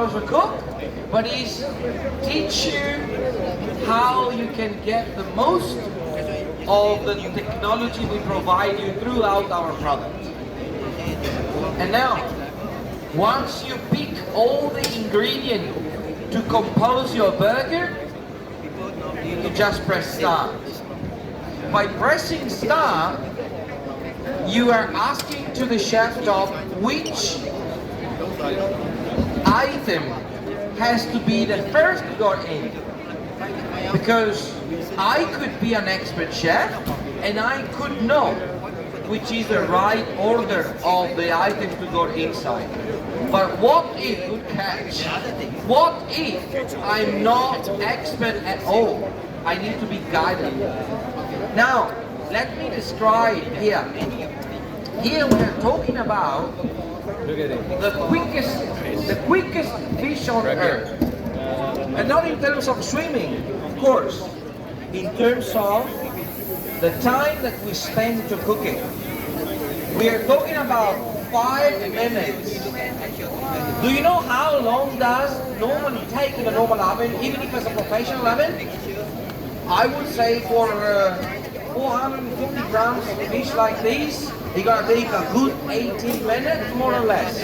knows to cook, but he's teach you how you can get the most of the technology we provide you throughout our product. And now, once you pick all the ingredients to compose your burger, you just press start. By pressing start, you are asking to the chef top which item has to be the first to go in. Because I could be an expert chef and I could know which is the right order of the items to go inside. But what if, good catch, what if I'm not expert at all? I need to be guided. Now, let me describe here. Here we are talking about the quickest fish on earth. And not in terms of swimming, of course. In terms of the time that we spend to cook it. We are talking about 5 minutes. Do you know how long does normally take in a normal oven, even if it's a professional oven? I would say for 450 grams of fish like this, you're gonna take a good 18 minutes, more or less.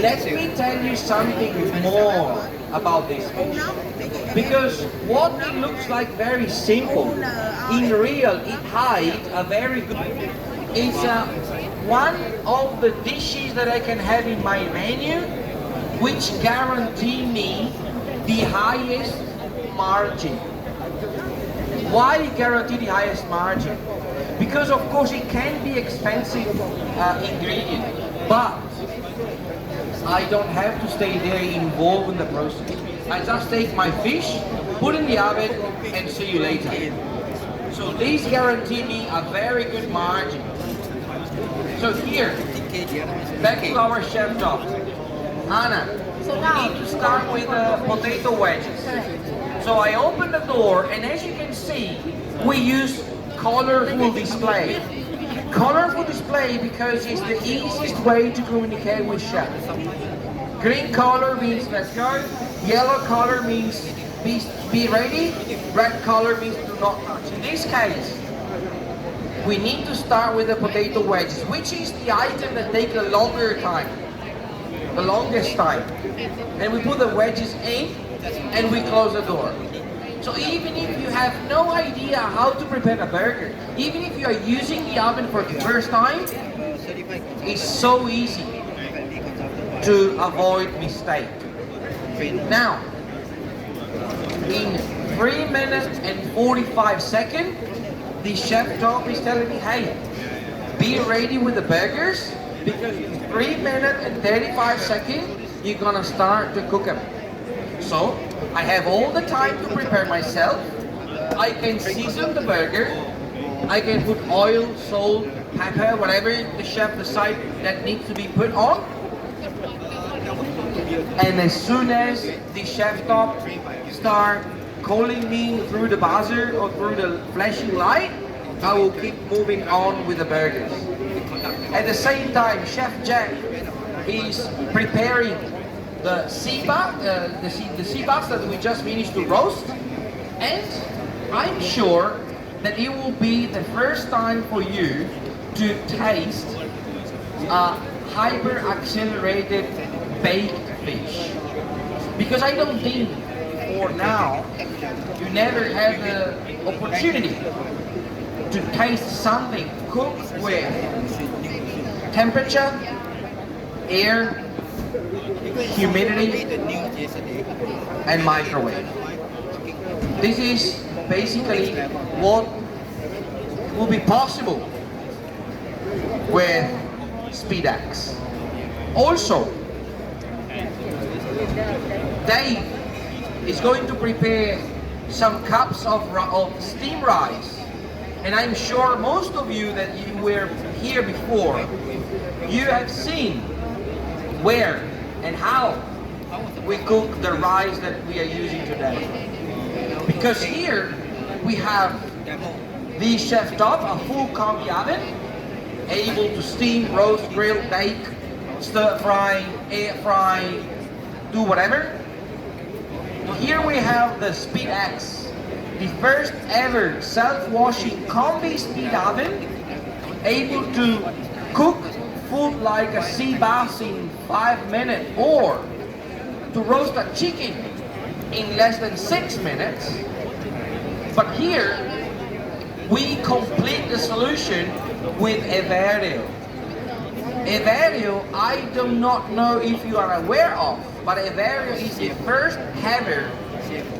Let me tell you something more about this fish. Because what it looks like very simple, in real it hides a very good. It's one of the dishes that I can have in my menu, which guarantee me the highest margin. Why guarantee the highest margin? Because of course it can be expensive ingredient, but I don't have to stay there involved in the process. I just take my fish, put in the oven, and see you later. So these guarantee me a very good margin. So here, back to our chef top. Anna, we need to start with the potato wedges. So I open the door, and as you can see, we use colorful display. Colorful display because it's the easiest way to communicate with chef. Green color means let's go. Yellow color means be ready. Red color means do not touch. In this case, we need to start with the potato wedges, which is the item that takes a longer time, the longest time. And we put the wedges in, and we close the door. So even if you have no idea how to prepare a burger, even if you are using the oven for the first time, it's so easy to avoid mistake. Now, in 3 minutes and 45 seconds, the chef top is telling me, hey, be ready with the burgers, because in 3 minutes and 35 seconds, you're gonna start to cook them. So, I have all the time to prepare myself. I can season the burger. I can put oil, salt, pepper, whatever the chef decides that needs to be put on. And as soon as the chef top start calling me through the buzzer or through the flashing light, I will keep moving on with the burgers. At the same time, Chef Jack is preparing the sea bass, the sea bass that we just finished to roast, and I'm sure that it will be the first time for you to taste a hyper accelerated baked fish. Because I don't think for now you never had the opportunity to taste something cooked with temperature, air, humidity, and microwave. This is basically what will be possible with SpeedX. Also, Dave is going to prepare some cups of steamed rice, and I'm sure most of you that you were here before, you have seen where and how we cook the rice that we are using today. Because here we have the chef top, a full combi oven, able to steam, roast, grill, bake, stir fry, air fry, do whatever. Here we have the SpeedX, the first ever self-washing combi speed oven, able to cook food like a sea bass in 5 minutes, or to roast a chicken in less than 6 minutes. But here we complete the solution with Everio. Everio, I do not know if you are aware of, but Everio is the first ever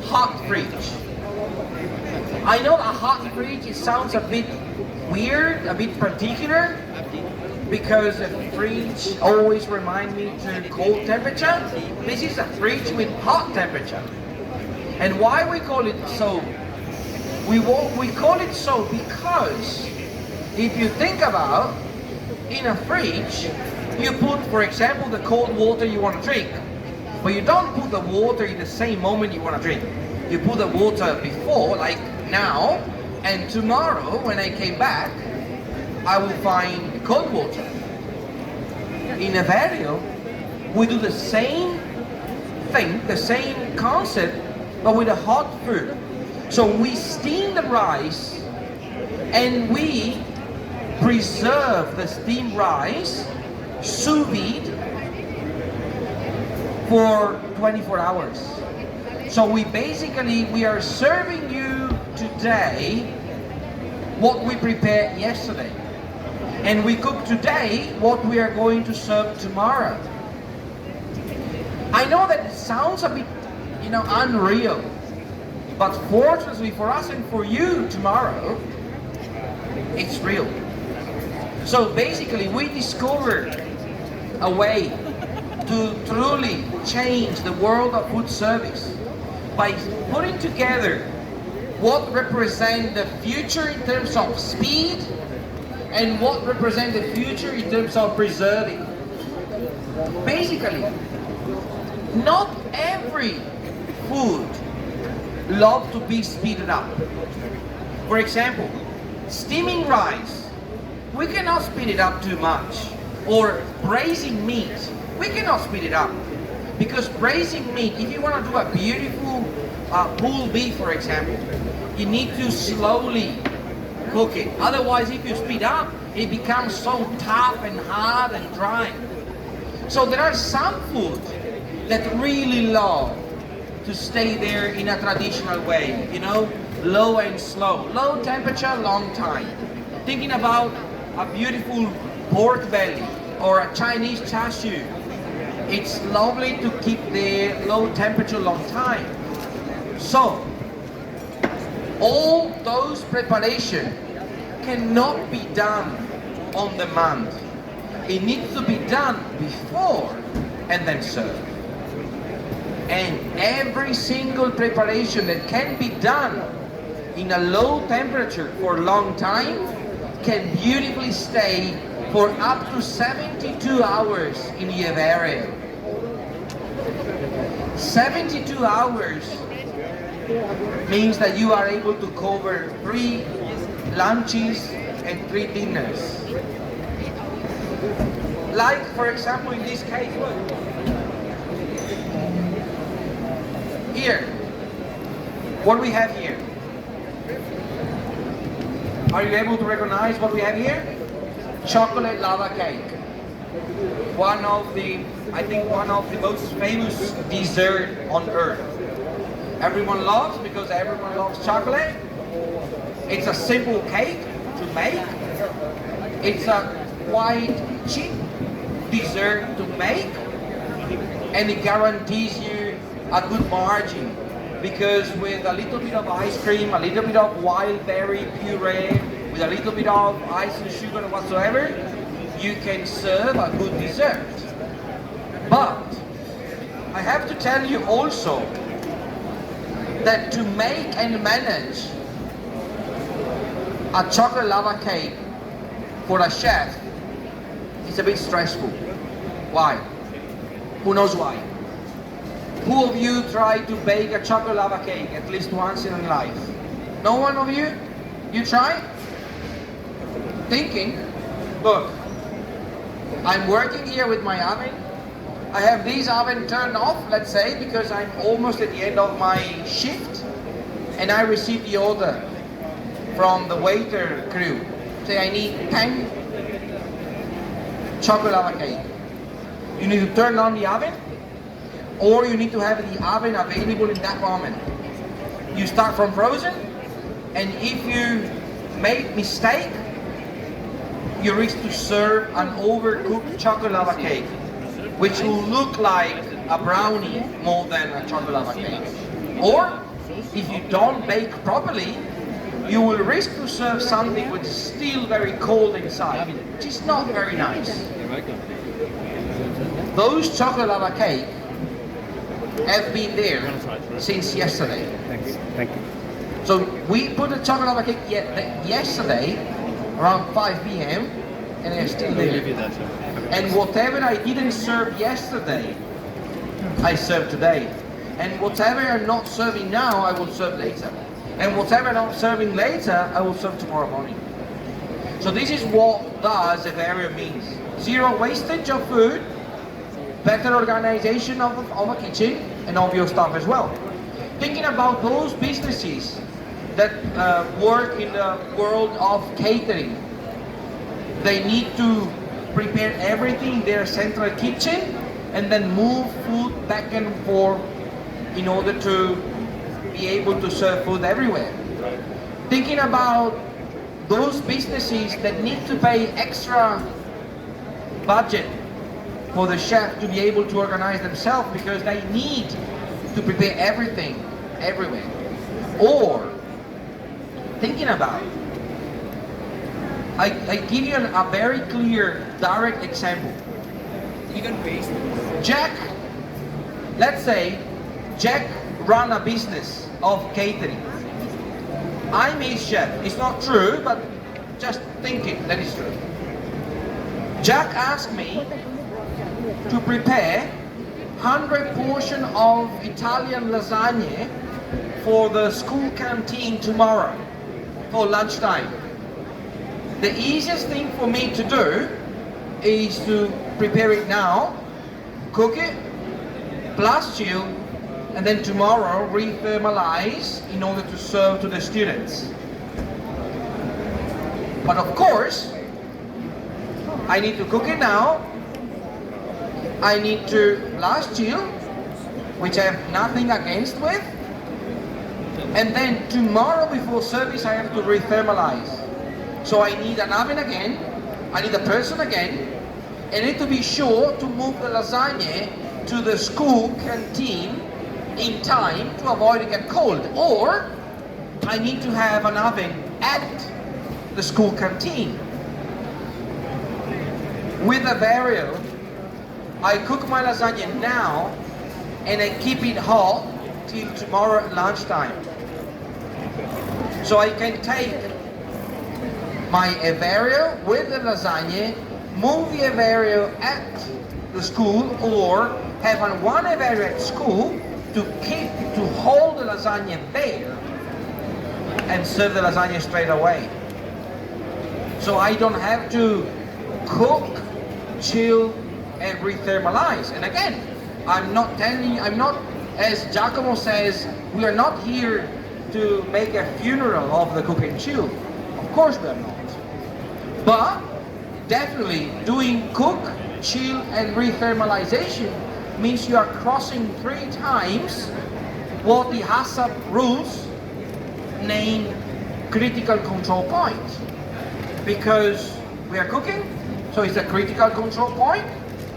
hot fridge. I know a hot fridge, it sounds a bit weird, a bit particular, because a fridge always reminds me to cold temperature. This is a fridge with hot temperature. And why we call it so? We call it so because if you think about, in a fridge, you put, for example, the cold water you want to drink, but you don't put the water in the same moment you want to drink. You put the water before, like now, and tomorrow when I came back, I will find cold water. In Everio, we do the same thing, the same concept, but with a hot food. So we steam the rice and we preserve the steamed rice sous vide for 24 hours. So we are serving you today what we prepared yesterday. And we cook today what we are going to serve tomorrow. I know that it sounds a bit, unreal. But fortunately for us and for you tomorrow, it's real. So basically we discovered a way to truly change the world of food service by putting together what represents the future in terms of speed and what represents the future in terms of preserving. Basically, not every food loves to be speeded up. For example, steaming rice, we cannot speed it up too much. Or braising meat, we cannot speed it up. Because braising meat, if you want to do a beautiful pulled beef, for example, you need to slowly cook it. Otherwise, if you speed up, it becomes so tough and hard and dry. So there are some food that really love to stay there in a traditional way, low and slow. Low temperature, long time. Thinking about a beautiful pork belly or a Chinese char siu. It's lovely to keep the low temperature long time. So, all those preparations cannot be done on demand. It needs to be done before and then served. And every single preparation that can be done in a low temperature for a long time can beautifully stay for up to 72 hours in the Everio. 72 hours means that you are able to cover 3 lunches and 3 dinners. Like, for example, in this case, look. Here, what we have here. Are you able to recognize what we have here? Chocolate lava cake. One of the most famous dessert on earth. Everyone loves, because everyone loves chocolate. It's a simple cake to make. It's a quite cheap dessert to make, and it guarantees you a good margin, because with a little bit of ice cream, a little bit of wild berry puree, with a little bit of ice and sugar whatsoever, you can serve a good dessert. But I have to tell you also that to make and manage a chocolate lava cake for a chef is a bit stressful. Why? Who knows why? Who of you tried to bake a chocolate lava cake at least once in your life? No one of you? You try? Thinking, look, I'm working here with my oven. I have this oven turned off, let's say, because I'm almost at the end of my shift, and I receive the order from the waiter crew. Say I need 10 chocolate lava cake. You need to turn on the oven, or you need to have the oven available in that moment. You start from frozen, and if you make mistake, you risk to serve an overcooked chocolate lava cake, which will look like a brownie more than a chocolate lava cake. Or, if you don't bake properly, you will risk to serve something which is still very cold inside, which is not very nice. Those chocolate lava cake have been there since yesterday. Thank you. So we put the chocolate lava cake yesterday around 5 p.m. and they're still there. And whatever I didn't serve yesterday, I serve today. And whatever I'm not serving now, I will serve later. And whatever I'm not serving later, I will serve tomorrow morning. So this is what does Evario means. Zero wastage of food, better organization of a kitchen and of your staff as well. Thinking about those businesses that work in the world of catering. They need to prepare everything in their central kitchen and then move food back and forth in order to be able to serve food everywhere. Thinking about those businesses that need to pay extra budget for the chef to be able to organize themselves because they need to prepare everything everywhere. Or thinking about, I give you a very clear, direct example. Jack, let's say Jack run a business of catering. I'm his chef. It's not true, but just thinking that is true. Jack asked me to prepare 100 portion of Italian lasagna for the school canteen tomorrow for lunchtime. The easiest thing for me to do is to prepare it now, cook it, blast chill, and then tomorrow re-thermalize in order to serve to the students. But of course, I need to cook it now, I need to blast chill, which I have nothing against with, and then tomorrow before service I have to re-thermalize. So I need an oven again, I need a person again, and I need to be sure to move the lasagna to the school canteen in time to avoid it get cold. Or I need to have an oven at the school canteen. With Evario, I cook my lasagna now and I keep it hot till tomorrow at lunchtime. So I can take my Evario with the lasagna, move the Evario at the school, or have one Evario at school to hold the lasagna there and serve the lasagna straight away. So I don't have to cook, chill, and re-thermalize. And again, I'm not, as Giacomo says, we are not here to make a funeral of the cook and chill. Of course we are not. But definitely doing cook, chill, and re-thermalization means you are crossing 3 times what the HACCP rules name critical control point. Because we are cooking, so it's a critical control point.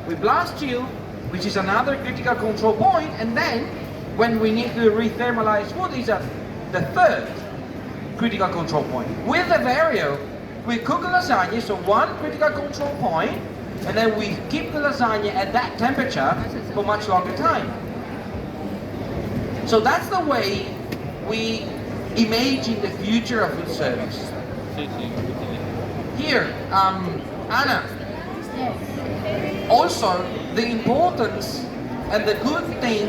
We blast chill, which is another critical control point, and then when we need to re-thermalize food is the 3rd critical control point. With Evario, we cook a lasagna, so 1 critical control point, and then we keep the lasagna at that temperature for much longer time. So that's the way we imagine the future of food service. Here, Anna, also the importance and the good thing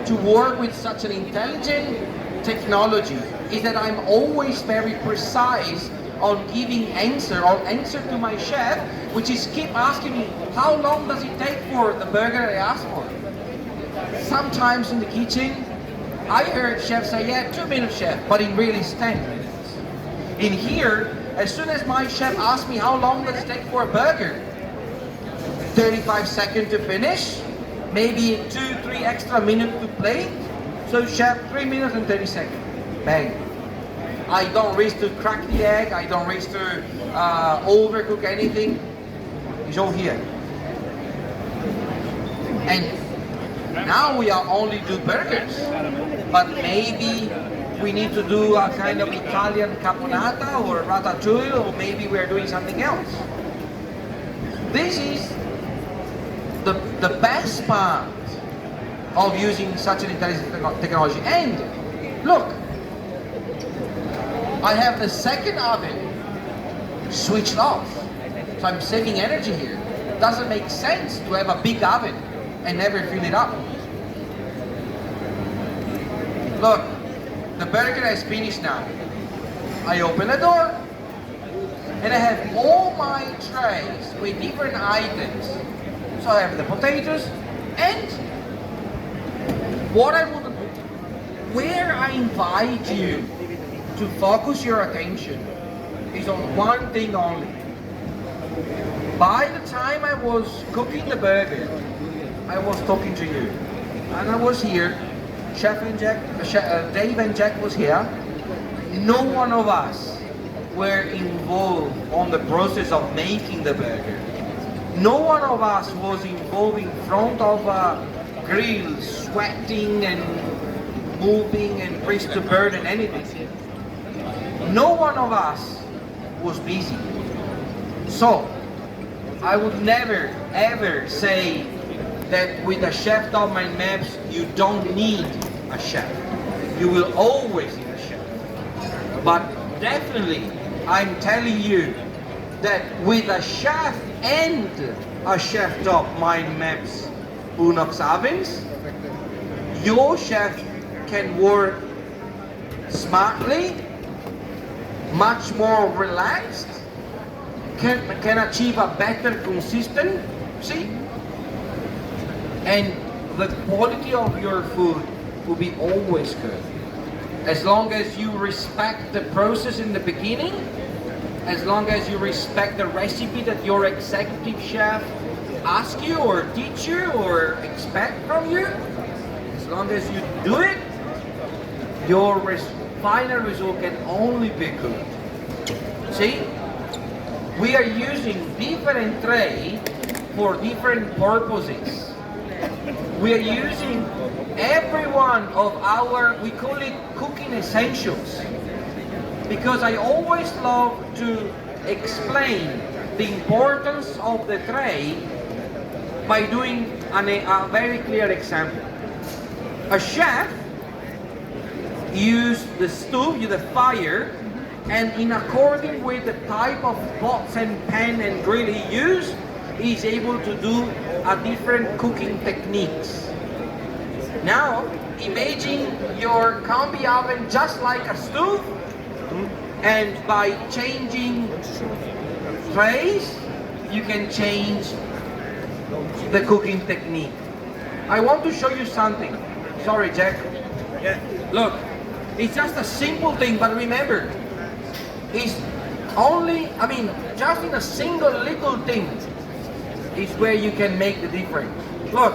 to work with such an intelligent technology is that I'm always very precise on giving answer to my chef which is keep asking me, how long does it take for the burger I asked for? Sometimes in the kitchen, I heard chefs say, yeah, 2 minutes, chef, but in really it's 10 minutes. In here, as soon as my chef asks me how long does it take for a burger, 35 seconds to finish, maybe 2-3 extra minutes to plate. So chef, 3 minutes and 30 seconds. Bang. I don't risk to crack the egg, I don't risk to overcook anything. It's all here. And now we are only do burgers, but maybe we need to do a kind of Italian caponata or ratatouille, or maybe we're doing something else. This is the best part of using such an intelligent technology. And look, I have the second oven switched off, so I'm saving energy here. It doesn't make sense to have a big oven and never fill it up. Look, the burger is finished now. I open the door and I have all my trays with different items. So I have the potatoes and where I invite you to focus your attention is on one thing only. By the time I was cooking the burger, I was talking to you, and I was here. Dave and Jack was here. No one of us were involved on the process of making the burger. No one of us was involved in front of a grill, sweating and moving and press to burn and anything. No one of us was busy. So, I would never ever say that with a Chef.Mind Maps you don't need a chef. You will always need a chef. But definitely, I'm telling you that with a chef and a Chef.Mind Maps Unox ovens, your chef can work smartly, much more relaxed, can achieve a better consistency, and the quality of your food will be always good. As long as you respect the process in the beginning, as long as you respect the recipe that your executive chef asks you or teach you or expect from you, as long as you do it, your final result can only be good. See? We are using different tray for different purposes. We are using every one of our, we call it cooking essentials, because I always love to explain the importance of the tray by doing a very clear example. A chef uses the stove, the fire, and in according with the type of pots and pan and grill he uses, he's able to do a different cooking techniques. Now, imagine your combi oven just like a stove, and by changing trays, you can change the cooking technique. I want to show you something. Sorry, Jack. Yeah. Look, it's just a simple thing, but remember, it's only, just in a single little thing is where you can make the difference. Look,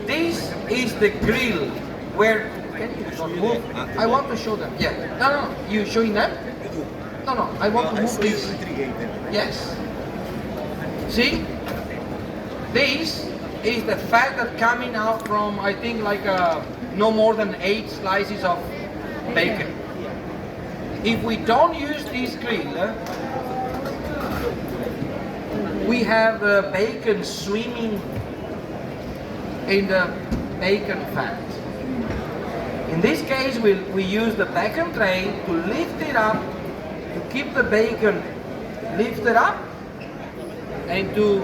this is the grill where, can you don't move? I want to show them. Yeah. No, you showing them? No, I want to move this. Yes. See? This is the fat that coming out from, I think, like no more than 8 slices of bacon. If we don't use this grill, we have the bacon swimming in the bacon fat. In this case, we use the bacon tray to lift it up, to keep the bacon lifted up, and to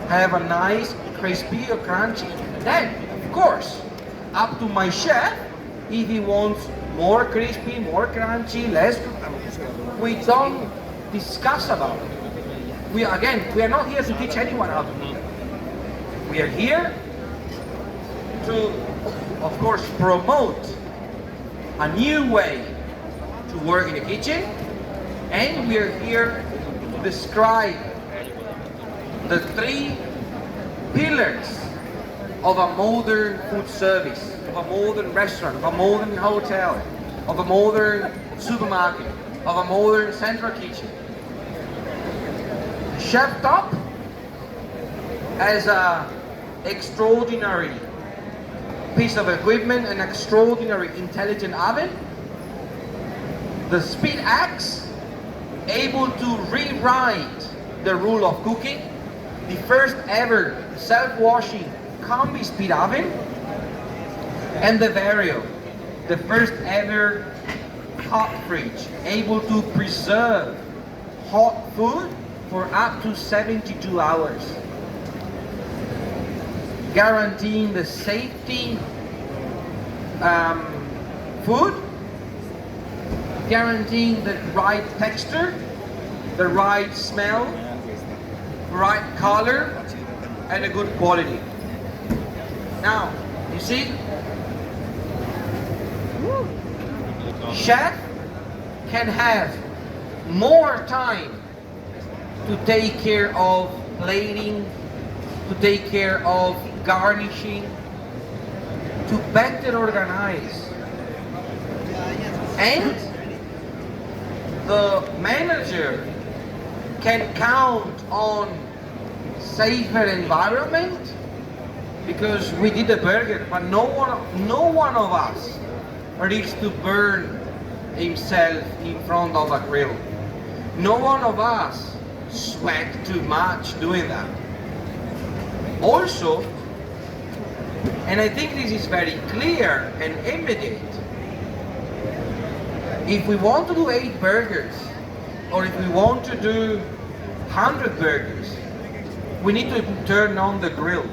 have a nice crispy or crunchy. Then, of course, up to my chef, if he wants more crispy, more crunchy, less, we don't discuss about it. we are not here to teach anyone how to cook. We are here to, of course, promote a new way to work in the kitchen, and we are here to describe the 3 pillars of a modern food service, of a modern restaurant, of a modern hotel, of a modern supermarket, of a modern central kitchen. Chef Top as an extraordinary piece of equipment, an extraordinary intelligent oven. The Speed Axe, able to rewrite the rule of cooking. The first ever self-washing combi speed oven. And the Vario, the first ever hot fridge, able to preserve hot food for up to 72 hours. Guaranteeing the safety food, guaranteeing the right texture, the right smell, right color, and a good quality. Now, you see, chef can have more time to take care of plating, to take care of garnishing, to better organize. And the manager can count on safer environment, because we did a burger, but no one of us needs to burn himself in front of a grill. No one of us sweat too much doing that. Also, and I think this is very clear and immediate, if we want to do 8 burgers, or if we want to do 100 burgers, we need to turn on the grill.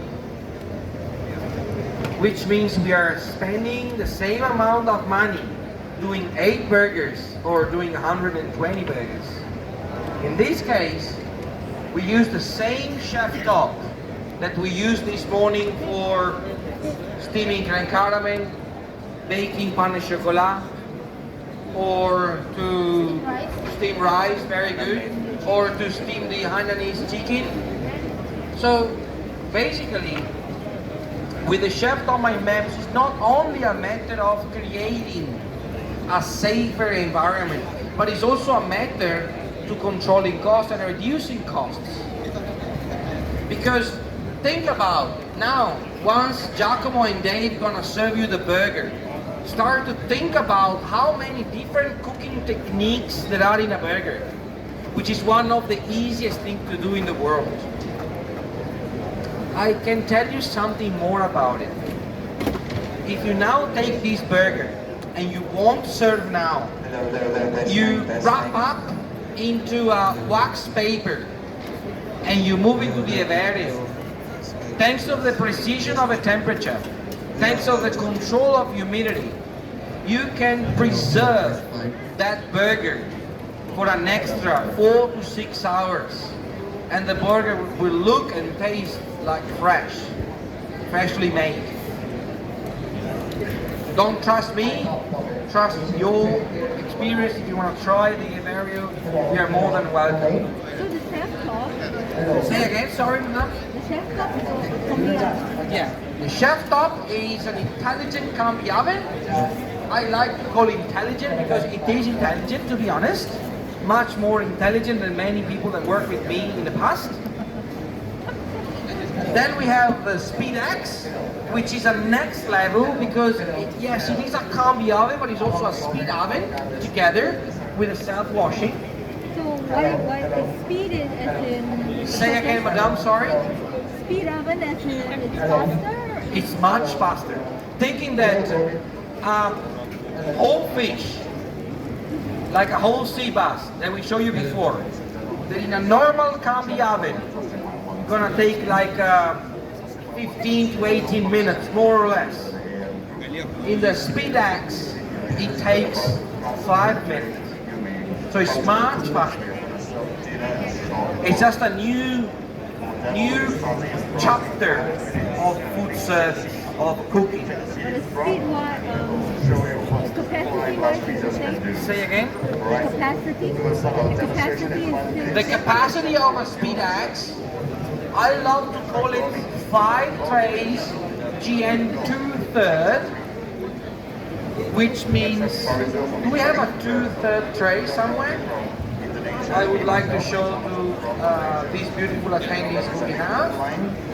Which means we are spending the same amount of money doing 8 burgers or doing 120 burgers. In this case, we use the same Chef Top that we used this morning for steaming crème caramel, baking pain au chocolat, or to steam rice, very good, or to steam the Hainanese chicken. So basically, with the Chef Top My Maps, it's not only a matter of creating a safer environment, but it's also a matter to controlling costs and reducing costs. Because think about now, once Giacomo and Dave gonna serve you the burger, start to think about how many different cooking techniques there are in a burger, which is one of the easiest things to do in the world. I can tell you something more about it. If you now take this burger and you won't serve now, you wrap up into a wax paper and you move into the Vario. Thanks to the precision of the temperature, thanks to the control of humidity, you can preserve that burger for an extra 4 to 6 hours, and the burger will look and taste like freshly made. Don't trust me, trust your experience. If you want to try the Vario, you are more than welcome. So the Chef Top, Say again, sorry, madam? the Chef Top is also combi oven. Yeah, the Chef Top is an intelligent combi oven. I like to call it intelligent because it is intelligent, to be honest. Much more intelligent than many people that work with me in the past. Then we have the Speed Axe, which is a next level because yes, it is a combi oven, but it's also a speed oven together with a self-washing. So why the speed is as in... Say again, madam, sorry? Speed oven as in it's faster? It's much faster. Thinking that whole fish, like a whole sea bass that we showed you before, that in a normal combi oven, gonna take like 15 to 18 minutes, more or less. In the Speed Axe, it takes 5 minutes. So it's much faster. It's just a new chapter of food service, of cooking. But the speed what the capacity wise is the same. Say again? The capacity is still The capacity of a speed axe, I love to call it 5 trays GN 2/3, which means, do we have a 2/3 tray somewhere? I would like to show to these beautiful attendees who we have.